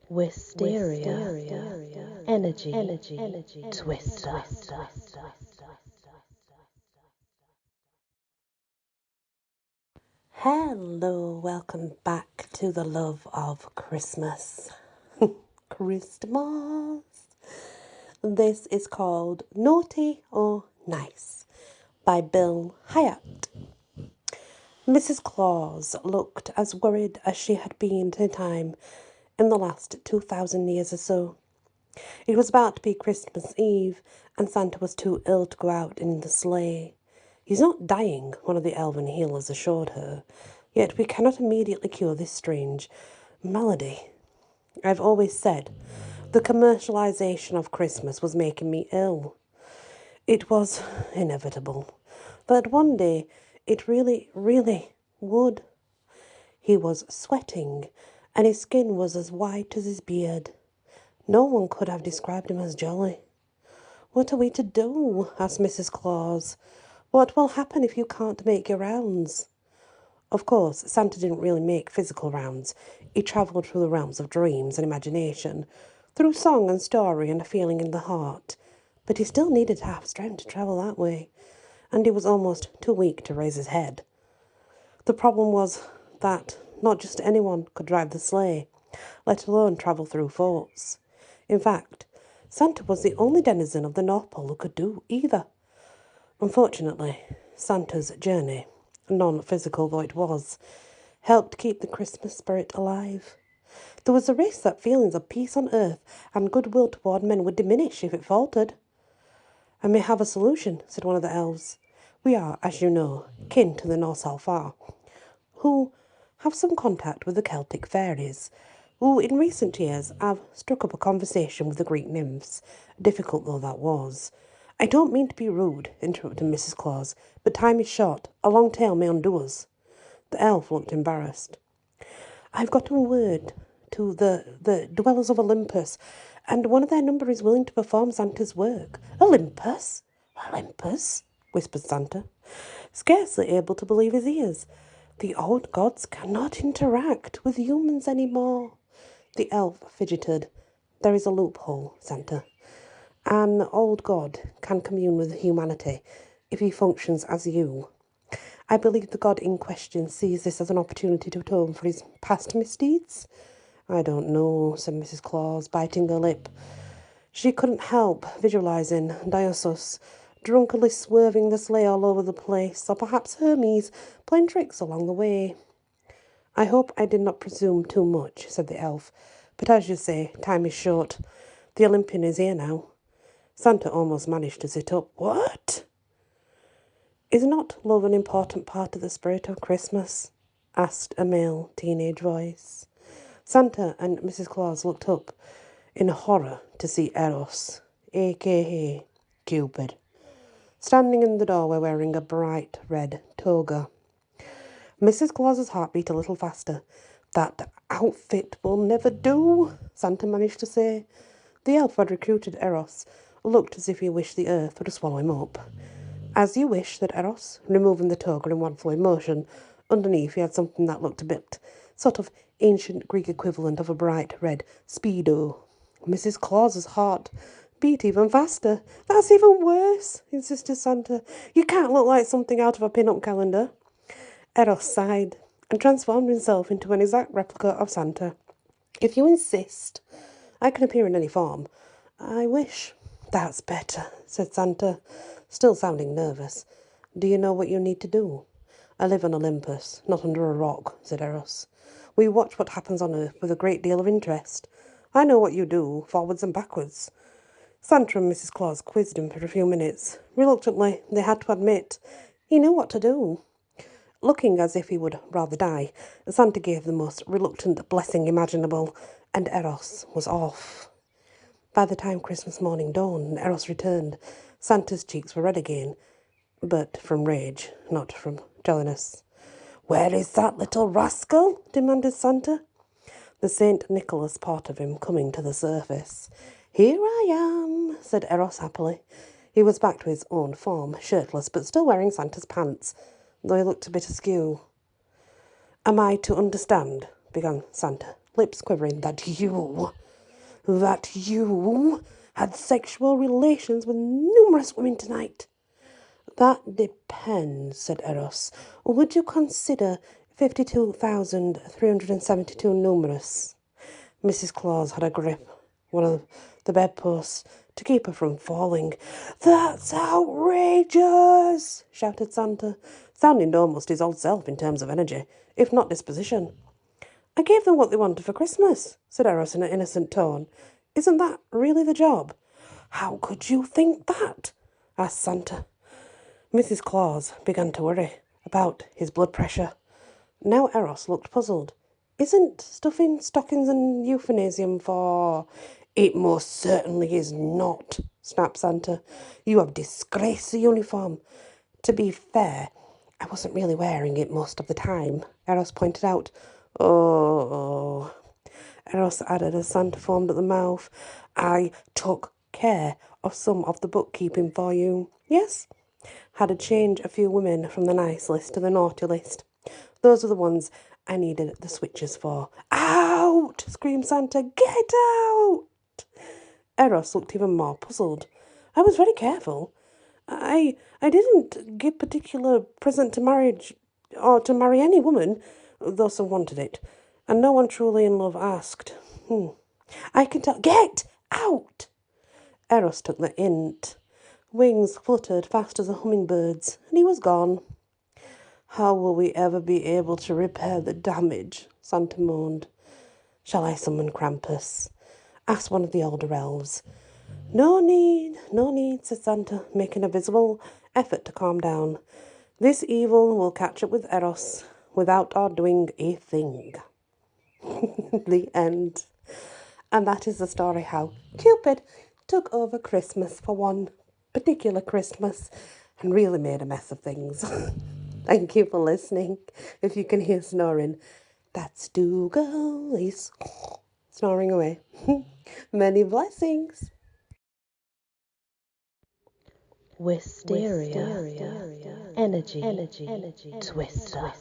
Wysteria, energy, twister. Hello, welcome back to the love of Christmas. Christmas. This is called Naughty or Nice by Bill Hiatt. Mrs. Claus looked as worried as she had been at any time in the last 2,000 years or so. It was about to be Christmas Eve, and Santa was too ill to go out in the sleigh. "He's not dying," one of the elven healers assured her. "Yet we cannot immediately cure this strange malady. I've always said the commercialization of Christmas was making me ill. It was inevitable. That one day it really would." He was sweating, and his skin was as white as his beard. No one could have described him as jolly. "What are we to do?" asked Mrs. Claus. "What will happen if you can't make your rounds?" Of course, Santa didn't really make physical rounds. He travelled through the realms of dreams and imagination, through song and story and a feeling in the heart. But he still needed to have strength to travel that way, and he was almost too weak to raise his head. The problem was that not just anyone could drive the sleigh, let alone travel through forts. In fact, Santa was the only denizen of the North Pole who could do either. Unfortunately, Santa's journey, non-physical though it was, helped keep the Christmas spirit alive. There was a risk that feelings of peace on earth and goodwill toward men would diminish if it faltered. "I may have a solution," said one of the elves. "We are, as you know, kin to the Norse Alfar, who have some contact with the Celtic fairies, who in recent years have struck up a conversation with the Greek nymphs, difficult though that was." "I don't mean to be rude," interrupted Mrs. Claus, "but time is short. A long tale may undo us." The elf looked embarrassed. "I've got a word to the dwellers of Olympus, and one of their number is willing to perform Santa's work." "Olympus? Olympus?" whispered Santa, scarcely able to believe his ears. "The old gods cannot interact with humans anymore." The elf fidgeted. "There is a loophole, Santa. An old god can commune with humanity if he functions as you. I believe the god in question sees this as an opportunity to atone for his past misdeeds." "I don't know," said Mrs. Claus, biting her lip. She couldn't help visualizing Dionysus drunkenly swerving the sleigh all over the place, or perhaps Hermes playing tricks along the way. "I hope I did not presume too much," said the elf, "but as you say, time is short. The Olympian is here now." Santa almost managed to sit up. "What?" "Is not love an important part of the spirit of Christmas?" asked a male teenage voice. Santa and Mrs. Claus looked up in horror to see Eros, a.k.a. Cupid, standing in the doorway wearing a bright red toga. Mrs. Claus's heart beat a little faster. "That outfit will never do," Santa managed to say. The elf who had recruited Eros looked as if he wished the earth would swallow him up. "As you wish," said Eros, removing the toga in one flowing motion. Underneath he had something that looked a bit sort of ancient Greek equivalent of a bright red speedo. Mrs. Claus's heart beat even faster. "That's even worse," insisted Santa. "You can't look like something out of a pin-up calendar." Eros sighed and transformed himself into an exact replica of Santa. "If you insist, I can appear in any form. I wish." "That's better," said Santa, still sounding nervous. "Do you know what you need to do?" "I live on Olympus, not under a rock," said Eros. "We watch what happens on Earth with a great deal of interest. I know what you do, forwards and backwards." Santa and Mrs. Claus quizzed him for a few minutes. Reluctantly, they had to admit he knew what to do. Looking as if he would rather die, Santa gave the most reluctant blessing imaginable, and Eros was off. By the time Christmas morning dawned and Eros returned, Santa's cheeks were red again, but from rage, not from jolliness. "Where is that little rascal?" demanded Santa, the St. Nicholas part of him coming to the surface. "Here I am," said Eros happily. He was back to his own form, shirtless, but still wearing Santa's pants, though he looked a bit askew. "Am I to understand," began Santa, lips quivering, that you had sexual relations with numerous women tonight. That depends, said Eros. Would you consider 52,372 numerous? Mrs. Claus had a grip one of the bedposts to keep her from falling. That's outrageous, shouted Santa, sounding almost his old self in terms of energy, if not disposition. I gave them what they wanted for Christmas, said Eros in an innocent tone. Isn't that really the job? How could you think that? Asked Santa. Mrs. Claus began to worry about his blood pressure. Now Eros looked puzzled. Isn't stuffing stockings an euphemism for... It most certainly is not, snapped Santa. You have disgraced the uniform. To be fair, I wasn't really wearing it most of the time, Eros pointed out. Oh, Eros added as Santa foamed at the mouth. I took care of some of the bookkeeping for you. Yes? Had to change a few women from the nice list to the naughty list. Those were the ones I needed the switches for. Out! Screamed Santa. Get out! Eros looked even more puzzled. I was very careful. I didn't give particular present to marriage or to marry any woman, though some wanted it, and no one truly in love asked. I can tell. Get out! Eros took the hint. Wings fluttered fast as a hummingbird's, and he was gone. How will we ever be able to repair the damage? Santa moaned. Shall I summon Krampus? Asked one of the older elves. No need, said Santa, making a visible effort to calm down. This evil will catch up with Eros without our doing a thing. The end. And that is the story how Cupid took over Christmas for one particular Christmas and really made a mess of things. Thank you for listening. If you can hear snoring, that's Dougal. He's snoring away. Many blessings. Wysteria. Energy. Twister.